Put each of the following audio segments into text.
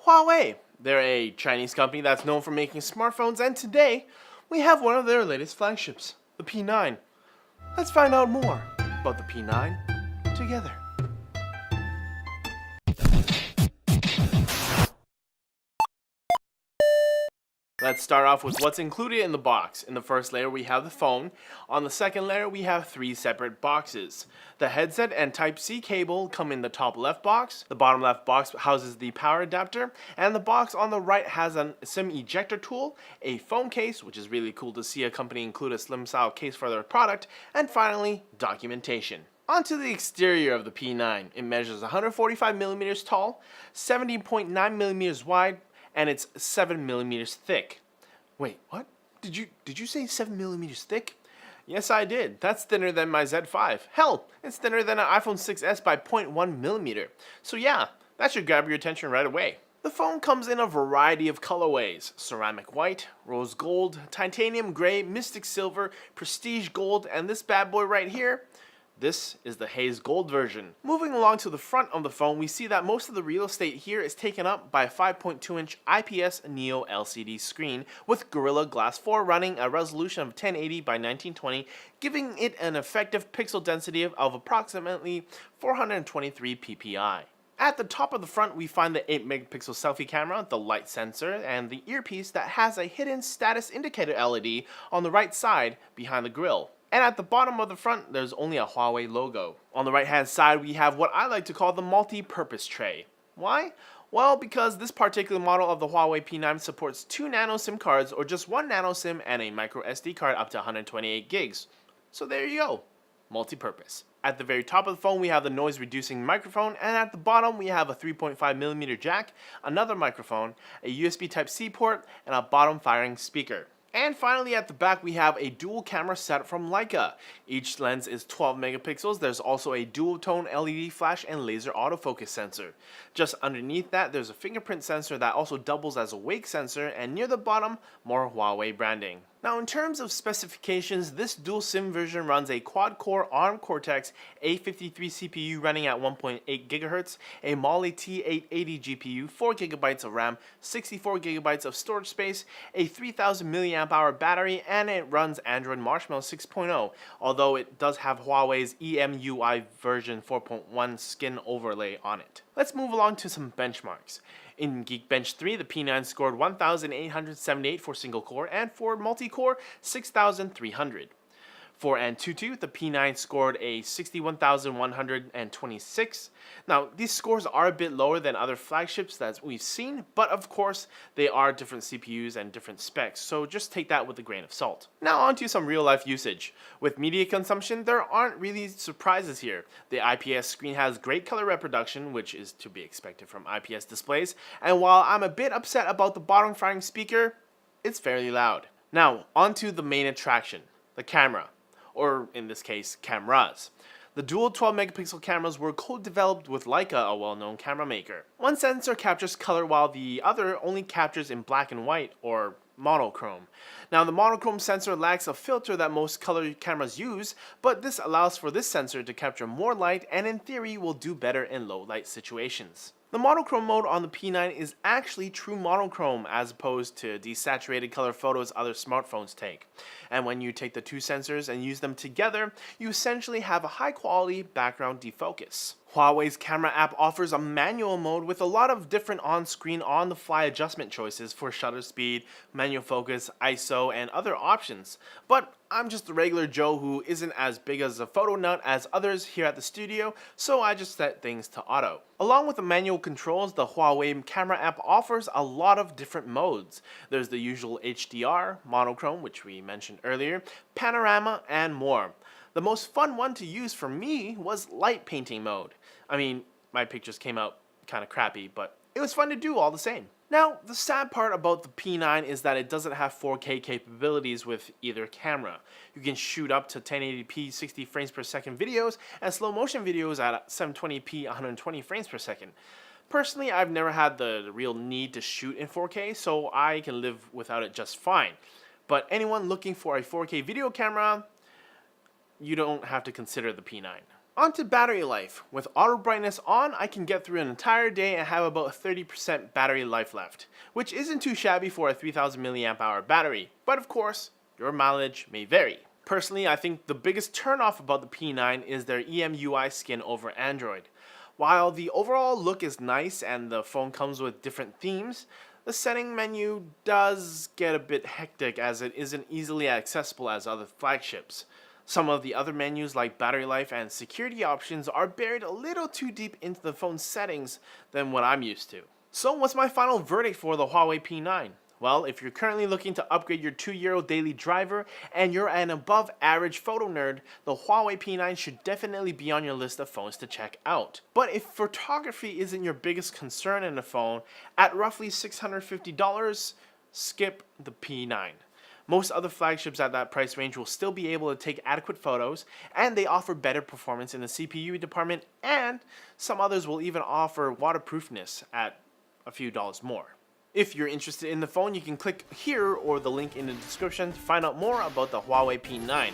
Huawei. They're a Chinese company that's known for making smartphones, and today we have one of their latest flagships, the P9. Let's find out more about the P9 together. Let's start off with what's included in the box. In the first layer we have the phone. On the second layer we have 3 separate boxes. The headset and Type-C cable come in the top left box. The bottom left box houses the power adapter. And the box on the right has a SIM ejector tool, a phone case, which is really cool to see a company include a slim style case for their product, and finally, documentation. Onto the exterior of the P9. It measures 145mm tall, 17.9mm wide, and it's 7mm thick. Wait, what? Did you say 7mm thick? Yes, I did. That's thinner than my Z5. Hell, it's thinner than an iPhone 6s by 0.1mm. So yeah, that should grab your attention right away. The phone comes in a variety of colorways: ceramic white, rose gold, titanium gray, mystic silver, prestige gold, and this bad boy right here, this is the haze gold version. Moving along to the front of the phone, we see that most of the real estate here is taken up by a 5.2-inch IPS Neo LCD screen with Gorilla Glass 4 running a resolution of 1080 by 1920, giving it an effective pixel density of approximately 423 ppi. At the top of the front, we find the 8-megapixel selfie camera, the light sensor, and the earpiece that has a hidden status indicator LED on the right side behind the grille. And at the bottom of the front, there's only a Huawei logo. On the right hand side, we have what I like to call the multi-purpose tray. Why? Well, because this particular model of the Huawei P9 supports 2 nano SIM cards, or just 1 nano SIM and a micro SD card up to 128 gigs. So there you go, multi-purpose. At the very top of the phone, we have the noise reducing microphone, and at the bottom we have a 3.5mm jack, another microphone, a USB Type-C port, and a bottom firing speaker. And finally, at the back, we have a dual camera setup from Leica. Each lens is 12 megapixels. There's also a dual tone LED flash and laser autofocus sensor. Just underneath that, there's a fingerprint sensor that also doubles as a wake sensor, and near the bottom, more Huawei branding. Now, in terms of specifications, this dual SIM version runs a quad-core ARM Cortex A53 CPU running at 1.8 GHz, a Mali T880 GPU, 4GB of RAM, 64GB of storage space, a 3000 mAh battery, and it runs Android Marshmallow 6.0, although it does have Huawei's EMUI version 4.1 skin overlay on it. Let's move along to some benchmarks. In Geekbench 3, the P9 scored 1,878 for single core, and for multi-core, 6,300. For Antutu, the P9 scored a 61,126. Now, these scores are a bit lower than other flagships that we've seen, but of course, they are different CPUs and different specs, so just take that with a grain of salt. Now onto some real-life usage. With media consumption, there aren't really surprises here. The IPS screen has great color reproduction, which is to be expected from IPS displays, and while I'm a bit upset about the bottom firing speaker, it's fairly loud. Now, onto the main attraction, the camera. Or in this case, cameras. The dual 12-megapixel cameras were co-developed with Leica, a well-known camera maker. One sensor captures color while the other only captures in black and white, or monochrome. Now, the monochrome sensor lacks a filter that most color cameras use, but this allows for this sensor to capture more light and in theory will do better in low light situations. The monochrome mode on the P9 is actually true monochrome as opposed to desaturated color photos other smartphones take. And when you take the two sensors and use them together, you essentially have a high quality background defocus. Huawei's camera app offers a manual mode with a lot of different on-screen, on-the-fly adjustment choices for shutter speed, manual focus, ISO, and other options. But I'm just a regular Joe who isn't as big as a photo nut as others here at the studio, so I just set things to auto. Along with the manual controls, the Huawei camera app offers a lot of different modes. There's the usual HDR, monochrome, which we mentioned earlier, panorama, and more. The most fun one to use for me was light painting mode. I mean, my pictures came out kind of crappy, but it was fun to do all the same. Now, the sad part about the P9 is that it doesn't have 4K capabilities with either camera. You can shoot up to 1080p 60 frames per second videos and slow motion videos at 720p 120 frames per second. Personally, I've never had the real need to shoot in 4K, so I can live without it just fine. But anyone looking for a 4K video camera, you don't have to consider the P9. On to battery life. With auto brightness on, I can get through an entire day and have about 30% battery life left, which isn't too shabby for a 3000 mAh battery, but of course, your mileage may vary. Personally, I think the biggest turnoff about the P9 is their EMUI skin over Android. While the overall look is nice and the phone comes with different themes, the setting menu does get a bit hectic as it isn't easily accessible as other flagships. Some of the other menus like battery life and security options are buried a little too deep into the phone's settings than what I'm used to. So what's my final verdict for the Huawei P9? Well, if you're currently looking to upgrade your 2-year-old daily driver and you're an above average photo nerd, the Huawei P9 should definitely be on your list of phones to check out. But if photography isn't your biggest concern in a phone, at roughly $650, skip the P9. Most other flagships at that price range will still be able to take adequate photos, and they offer better performance in the CPU department, and some others will even offer waterproofness at a few dollars more. If you're interested in the phone, you can click here or the link in the description to find out more about the Huawei P9.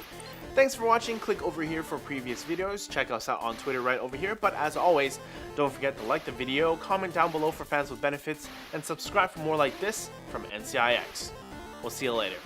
Thanks for watching. Click over here for previous videos. Check us out on Twitter right over here. But as always, don't forget to like the video, comment down below for fans with benefits, and subscribe for more like this from NCIX. We'll see you later.